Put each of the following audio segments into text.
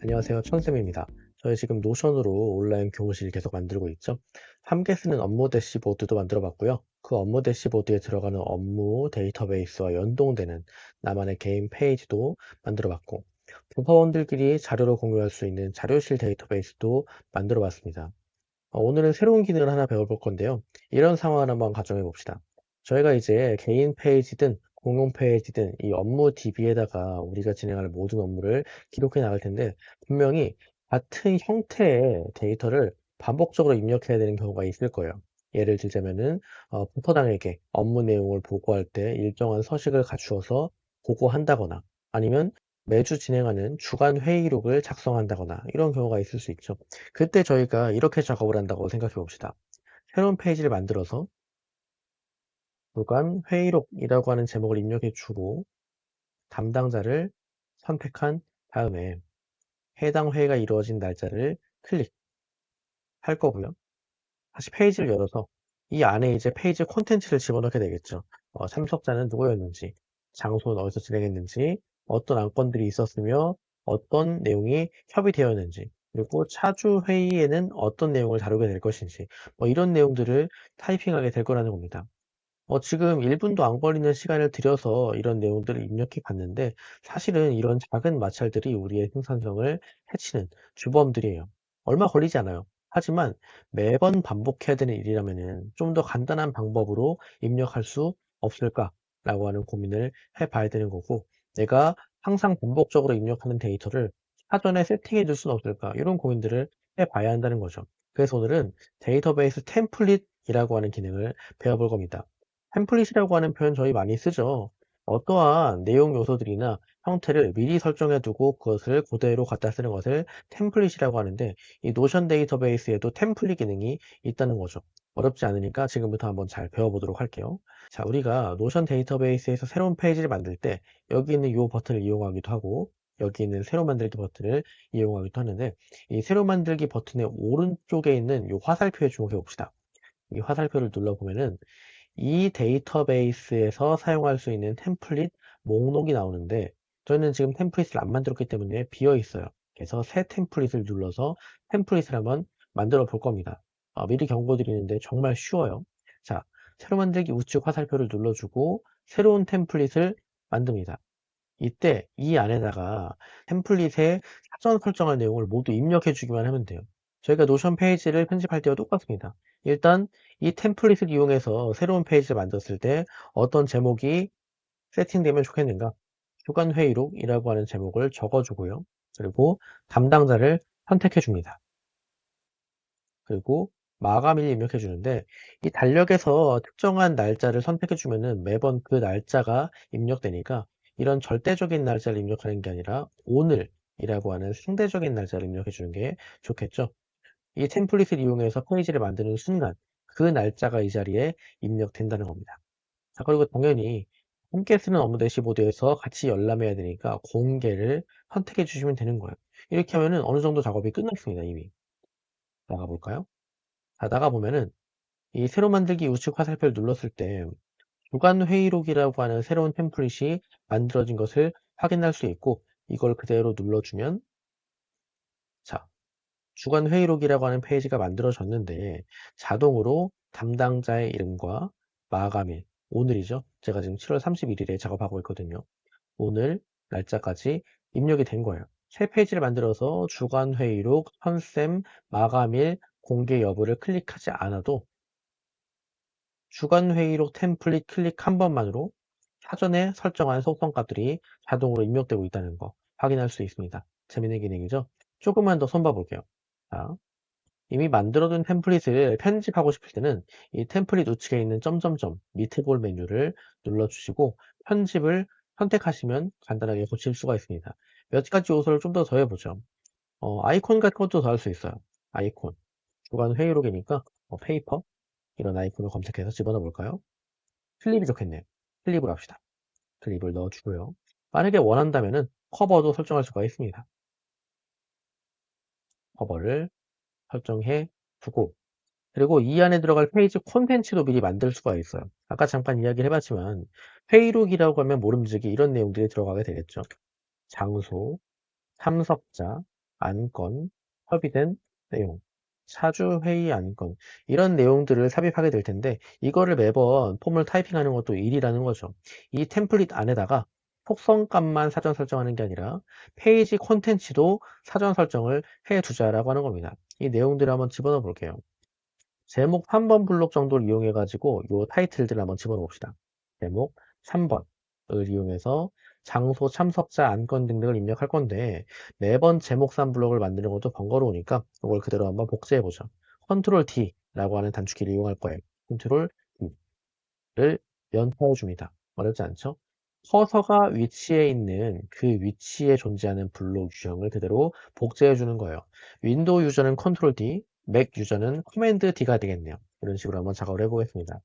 안녕하세요. 천쌤입니다. 저희 지금 노션으로 온라인 교무실 계속 만들고 있죠. 함께 쓰는 업무 대시보드도 만들어 봤고요. 그 업무 대시보드에 들어가는 업무 데이터베이스와 연동되는 나만의 개인 페이지도 만들어 봤고, 부서원들끼리 자료를 공유할 수 있는 자료실 데이터베이스도 만들어 봤습니다. 오늘은 새로운 기능을 하나 배워볼 건데요. 이런 상황을 한번 가정해 봅시다. 저희가 이제 개인 페이지든 공용 페이지든 이 업무 DB에다가 우리가 진행할 모든 업무를 기록해 나갈 텐데 분명히 같은 형태의 데이터를 반복적으로 입력해야 되는 경우가 있을 거예요. 예를 들자면은 부서장에게 업무 내용을 보고할 때 일정한 서식을 갖추어서 보고한다거나 아니면 매주 진행하는 주간 회의록을 작성한다거나 이런 경우가 있을 수 있죠. 그때 저희가 이렇게 작업을 한다고 생각해 봅시다. 새로운 페이지를 만들어서 주간 회의록이라고 하는 제목을 입력해 주고 담당자를 선택한 다음에 해당 회의가 이루어진 날짜를 클릭할 거고요. 다시 페이지를 열어서 이 안에 이제 페이지 콘텐츠를 집어넣게 되겠죠. 참석자는 누구였는지, 장소는 어디서 진행했는지, 어떤 안건들이 있었으며 어떤 내용이 협의되었는지, 그리고 차주 회의에는 어떤 내용을 다루게 될 것인지, 이런 내용들을 타이핑하게 될 거라는 겁니다. 지금 1분도 안 걸리는 시간을 들여서 이런 내용들을 입력해 봤는데 사실은 이런 작은 마찰들이 우리의 생산성을 해치는 주범들이에요. 얼마 걸리지 않아요. 하지만 매번 반복해야 되는 일이라면은 좀 더 간단한 방법으로 입력할 수 없을까라고 하는 고민을 해봐야 되는 거고, 내가 항상 반복적으로 입력하는 데이터를 사전에 세팅해 둘 수는 없을까, 이런 고민들을 해봐야 한다는 거죠. 그래서 오늘은 데이터베이스 템플릿이라고 하는 기능을 배워볼 겁니다. 템플릿이라고 하는 표현 저희 많이 쓰죠. 어떠한 내용 요소들이나 형태를 미리 설정해 두고 그것을 그대로 갖다 쓰는 것을 템플릿이라고 하는데, 이 노션 데이터베이스에도 템플릿 기능이 있다는 거죠. 어렵지 않으니까 지금부터 한번 잘 배워보도록 할게요. 자, 우리가 노션 데이터베이스에서 새로운 페이지를 만들 때 여기 있는 이 버튼을 이용하기도 하고 여기 있는 새로 만들기 버튼을 이용하기도 하는데, 이 새로 만들기 버튼의 오른쪽에 있는 이 화살표에 주목해 봅시다. 이 화살표를 눌러보면은 이 데이터베이스에서 사용할 수 있는 템플릿 목록이 나오는데 저희는 지금 템플릿을 안 만들었기 때문에 비어 있어요. 그래서 새 템플릿을 눌러서 템플릿을 한번 만들어 볼 겁니다. 미리 경고 드리는데 정말 쉬워요. 자, 새로 만들기 우측 화살표를 눌러주고 새로운 템플릿을 만듭니다. 이때 이 안에다가 템플릿에 사전 설정할 내용을 모두 입력해 주기만 하면 돼요. 저희가 노션 페이지를 편집할 때와 똑같습니다. 일단 이 템플릿을 이용해서 새로운 페이지를 만들었을 때 어떤 제목이 세팅되면 좋겠는가? 주간 회의록이라고 하는 제목을 적어주고요. 그리고 담당자를 선택해 줍니다. 그리고 마감일 입력해 주는데 이 달력에서 특정한 날짜를 선택해 주면은 매번 그 날짜가 입력되니까 이런 절대적인 날짜를 입력하는 게 아니라 오늘이라고 하는 상대적인 날짜를 입력해 주는 게 좋겠죠. 이 템플릿을 이용해서 페이지를 만드는 순간 그 날짜가 이 자리에 입력된다는 겁니다. 자, 그리고 당연히 함께 쓰는 업무 대시보드에서 같이 열람해야 되니까 공개를 선택해 주시면 되는 거예요. 이렇게 하면은 어느 정도 작업이 끝났습니다, 이미. 나가볼까요? 자, 나가보면은 이 새로 만들기 우측 화살표를 눌렀을 때 주간 회의록이라고 하는 새로운 템플릿이 만들어진 것을 확인할 수 있고, 이걸 그대로 눌러주면 자, 주간 회의록이라고 하는 페이지가 만들어졌는데 자동으로 담당자의 이름과 마감일, 오늘이죠. 제가 지금 7월 31일에 작업하고 있거든요. 오늘 날짜까지 입력이 된 거예요. 새 페이지를 만들어서 주간 회의록, 선셈, 마감일, 공개 여부를 클릭하지 않아도 주간 회의록 템플릿 클릭 한 번만으로 사전에 설정한 속성값들이 자동으로 입력되고 있다는 거 확인할 수 있습니다. 재밌는 기능이죠? 조금만 더 손봐 볼게요. 자, 이미 만들어둔 템플릿을 편집하고 싶을 때는 이 템플릿 우측에 있는 점점점 밑에 볼 메뉴를 눌러주시고 편집을 선택하시면 간단하게 고칠 수가 있습니다. 몇 가지 요소를 좀 더 더해보죠. 아이콘 같은 것도 더할 수 있어요. 아이콘. 주간 회의록이니까 페이퍼 이런 아이콘을 검색해서 집어넣어 볼까요? 클립이 좋겠네요. 클립을 합시다. 클립을 넣어주고요. 만약에 원한다면은 커버도 설정할 수가 있습니다. 커버를 설정해 두고 그리고 이 안에 들어갈 페이지 콘텐츠도 미리 만들 수가 있어요. 아까 잠깐 이야기를 해봤지만 회의록이라고 하면 모름지기 이런 내용들이 들어가게 되겠죠. 장소, 참석자, 안건, 협의된 내용, 사주회의 안건 이런 내용들을 삽입하게 될 텐데 이거를 매번 폼을 타이핑하는 것도 일이라는 거죠. 이 템플릿 안에다가 속성값만 사전 설정하는 게 아니라 페이지 콘텐츠도 사전 설정을 해두자라고 하는 겁니다. 이 내용들을 한번 집어넣어 볼게요. 제목 3번 블록 정도를 이용해 가지고 요 타이틀들을 한번 집어넣어 봅시다. 제목 3번을 이용해서 장소, 참석자, 안건 등등을 입력할 건데 매번 제목 3블록을 만드는 것도 번거로우니까 이걸 그대로 한번 복제해 보죠. 컨트롤 D라고 하는 단축키를 이용할 거예요. 컨트롤 D를 연타해 줍니다. 어렵지 않죠? 커서가 위치해 있는 그 위치에 존재하는 블록 유형을 그대로 복제해 주는 거예요. 윈도우 유저는 컨트롤 D, 맥 유저는 커맨드 D가 되겠네요. 이런 식으로 한번 작업을 해보겠습니다.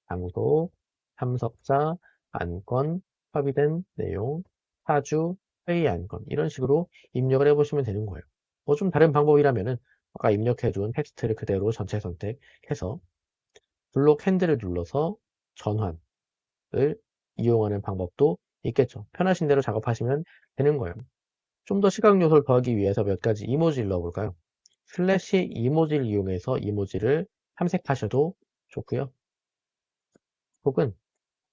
장소, 참석자, 안건, 합의된 내용, 사주, 회의 안건 이런 식으로 입력을 해보시면 되는 거예요. 뭐 좀 다른 방법이라면은 아까 입력해둔 텍스트를 그대로 전체 선택해서 블록 핸들을 눌러서 전환 을 이용하는 방법도 있겠죠. 편하신 대로 작업하시면 되는 거예요. 좀 더 시각 요소를 더하기 위해서 몇 가지 이모지를 넣어볼까요? 슬래시 이모지를 이용해서 이모지를 탐색하셔도 좋고요. 혹은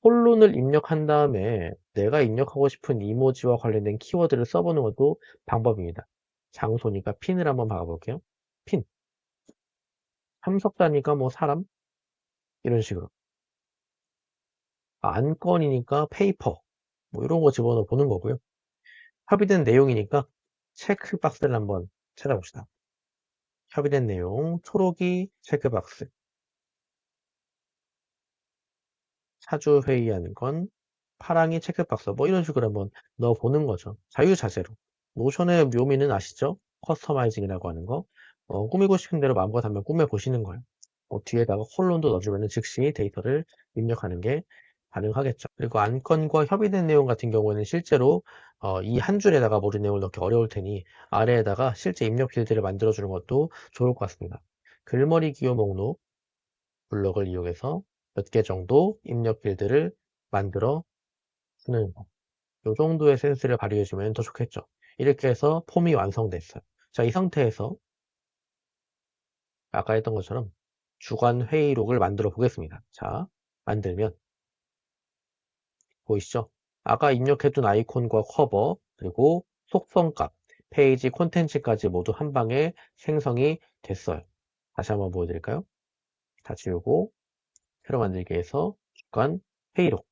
홀론을 입력한 다음에 내가 입력하고 싶은 이모지와 관련된 키워드를 써보는 것도 방법입니다. 장소니까 핀을 한번 박아볼게요. 핀. 참석자니까 뭐 사람 이런 식으로. 안건이니까 페이퍼 뭐 이런 거 집어넣어 보는 거고요. 합의된 내용이니까 체크박스를 한번 찾아봅시다. 협의된 내용, 초록이 체크박스, 사주 회의하는 건 파랑이 체크박스, 뭐 이런 식으로 한번 넣어보는 거죠. 자유자재로. 노션의 묘미는 아시죠? 커스터마이징이라고 하는 거. 꾸미고 싶은 대로 마음껏 한번 꾸며보시는 거예요. 뒤에다가 콜론도 넣어주면 즉시 데이터를 입력하는 게 가능하겠죠. 그리고 안건과 협의된 내용 같은 경우에는 실제로 이 한 줄에다가 모든 내용을 넣기 어려울 테니 아래에다가 실제 입력 필드를 만들어주는 것도 좋을 것 같습니다. 글머리 기호 목록 블럭을 이용해서 몇 개 정도 입력 필드를 만들어 주는 거. 이 정도의 센스를 발휘해주면 더 좋겠죠. 이렇게 해서 폼이 완성됐어요. 자, 이 상태에서 아까 했던 것처럼 주간 회의록을 만들어 보겠습니다. 자, 만들면 보이시죠? 아까 입력해둔 아이콘과 커버, 그리고 속성값, 페이지 콘텐츠까지 모두 한 방에 생성이 됐어요. 다시 한번 보여드릴까요? 다 지우고 새로 만들기 위해서 주간 회의록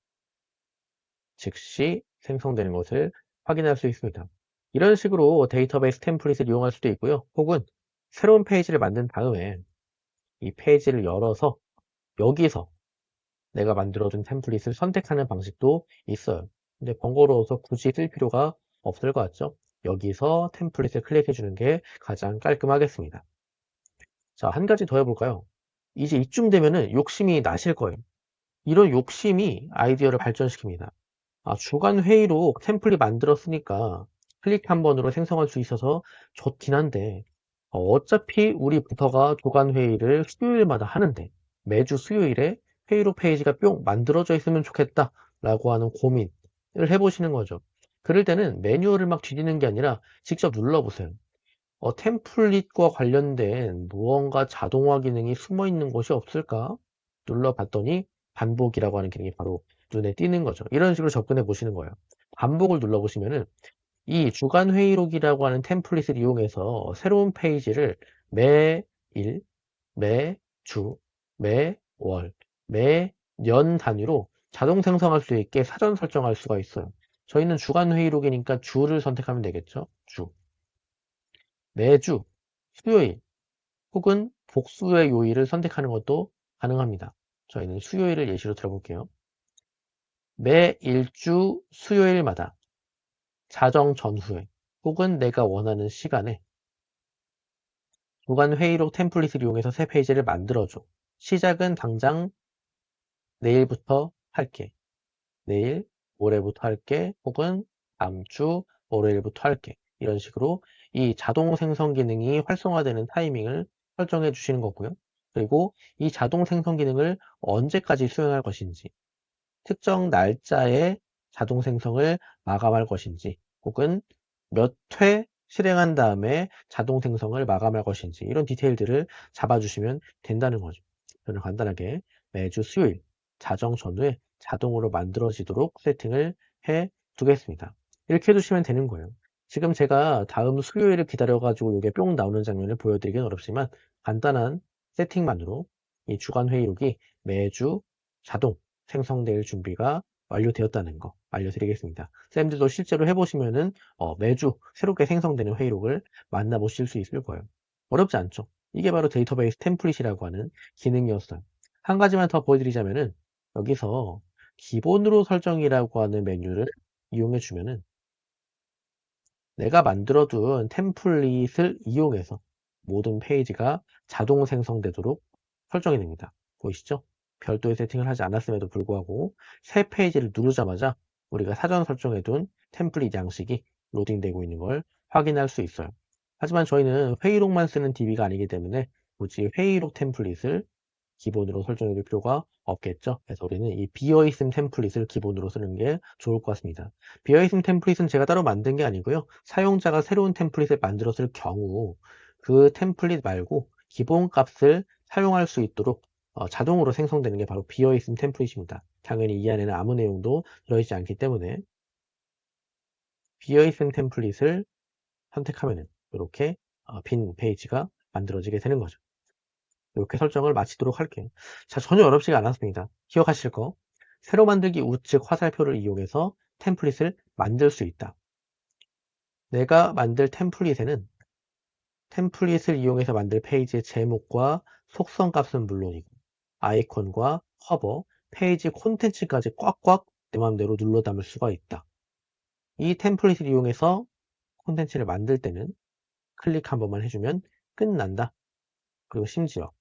즉시 생성되는 것을 확인할 수 있습니다. 이런 식으로 데이터베이스 템플릿을 이용할 수도 있고요. 혹은 새로운 페이지를 만든 다음에 이 페이지를 열어서 여기서 내가 만들어둔 템플릿을 선택하는 방식도 있어요. 근데 번거로워서 굳이 쓸 필요가 없을 것 같죠? 여기서 템플릿을 클릭해 주는 게 가장 깔끔하겠습니다. 자, 한 가지 더 해볼까요? 이제 이쯤 되면은 욕심이 나실 거예요. 이런 욕심이 아이디어를 발전시킵니다. 주간 회의로 템플릿 만들었으니까 클릭 한 번으로 생성할 수 있어서 좋긴 한데 어차피 우리 부서가 주간 회의를 수요일마다 하는데 매주 수요일에 회의록 페이지가 뿅 만들어져 있으면 좋겠다 라고 하는 고민을 해보시는 거죠. 그럴 때는 매뉴얼을 막 뒤지는 게 아니라 직접 눌러보세요. 템플릿과 관련된 무언가 자동화 기능이 숨어 있는 곳이 없을까? 눌러봤더니 반복이라고 하는 기능이 바로 눈에 띄는 거죠. 이런 식으로 접근해 보시는 거예요. 반복을 눌러보시면은 이 주간 회의록이라고 하는 템플릿을 이용해서 새로운 페이지를 매일, 매주, 매월, 매년 단위로 자동 생성할 수 있게 사전 설정할 수가 있어요. 저희는 주간 회의록이니까 주를 선택하면 되겠죠. 주. 매주, 수요일, 혹은 복수의 요일을 선택하는 것도 가능합니다. 저희는 수요일을 예시로 들어볼게요. 매 일주 수요일마다 자정 전후에 혹은 내가 원하는 시간에 주간 회의록 템플릿을 이용해서 새 페이지를 만들어줘. 시작은 당장 내일부터 할게. 내일, 모레부터 할게. 혹은 다음 주 월요일부터 할게. 이런 식으로 이 자동 생성 기능이 활성화되는 타이밍을 설정해 주시는 거고요. 그리고 이 자동 생성 기능을 언제까지 수행할 것인지, 특정 날짜에 자동 생성을 마감할 것인지, 혹은 몇 회 실행한 다음에 자동 생성을 마감할 것인지 이런 디테일들을 잡아주시면 된다는 거죠. 저는 간단하게 매주 수요일 자정 전후에 자동으로 만들어지도록 세팅을 해 두겠습니다. 이렇게 해두시면 되는 거예요. 지금 제가 다음 수요일을 기다려가지고 이게 뿅 나오는 장면을 보여드리긴 어렵지만 간단한 세팅만으로 이 주간 회의록이 매주 자동 생성될 준비가 완료되었다는 거 알려드리겠습니다. 쌤들도 실제로 해보시면은 매주 새롭게 생성되는 회의록을 만나보실 수 있을 거예요. 어렵지 않죠? 이게 바로 데이터베이스 템플릿이라고 하는 기능이었어요. 한 가지만 더 보여드리자면은 여기서 기본으로 설정이라고 하는 메뉴를 이용해 주면은 내가 만들어둔 템플릿을 이용해서 모든 페이지가 자동 생성되도록 설정이 됩니다. 보이시죠? 별도의 세팅을 하지 않았음에도 불구하고 새 페이지를 누르자마자 우리가 사전 설정해둔 템플릿 양식이 로딩되고 있는 걸 확인할 수 있어요. 하지만 저희는 회의록만 쓰는 DB가 아니기 때문에 굳이 회의록 템플릿을 기본으로 설정해 둘 필요가 없겠죠. 그래서 우리는 이 비어있음 템플릿을 기본으로 쓰는 게 좋을 것 같습니다. 비어있음 템플릿은 제가 따로 만든 게 아니고요. 사용자가 새로운 템플릿을 만들었을 경우 그 템플릿 말고 기본 값을 사용할 수 있도록 자동으로 생성되는 게 바로 비어있음 템플릿입니다. 당연히 이 안에는 아무 내용도 들어있지 않기 때문에 비어있음 템플릿을 선택하면 이렇게 빈 페이지가 만들어지게 되는 거죠. 이렇게 설정을 마치도록 할게요. 자, 전혀 어렵지가 않았습니다. 기억하실 거. 새로 만들기 우측 화살표를 이용해서 템플릿을 만들 수 있다. 내가 만들 템플릿에는 템플릿을 이용해서 만들 페이지의 제목과 속성 값은 물론이고 아이콘과 커버, 페이지 콘텐츠까지 꽉꽉 내 마음대로 눌러 담을 수가 있다. 이 템플릿을 이용해서 콘텐츠를 만들 때는 클릭 한 번만 해주면 끝난다. 그리고 심지어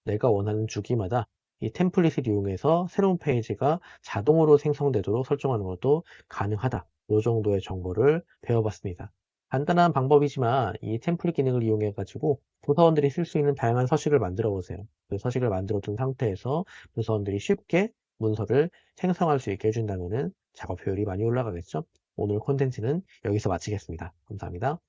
내가 원하는 주기마다 이 템플릿을 이용해서 새로운 페이지가 자동으로 생성되도록 설정하는 것도 가능하다. 이 정도의 정보를 배워봤습니다. 간단한 방법이지만 이 템플릿 기능을 이용해 가지고 부서원들이 쓸 수 있는 다양한 서식을 만들어 보세요. 그 서식을 만들어 둔 상태에서 부서원들이 쉽게 문서를 생성할 수 있게 해준다면 작업 효율이 많이 올라가겠죠. 오늘 콘텐츠는 여기서 마치겠습니다. 감사합니다.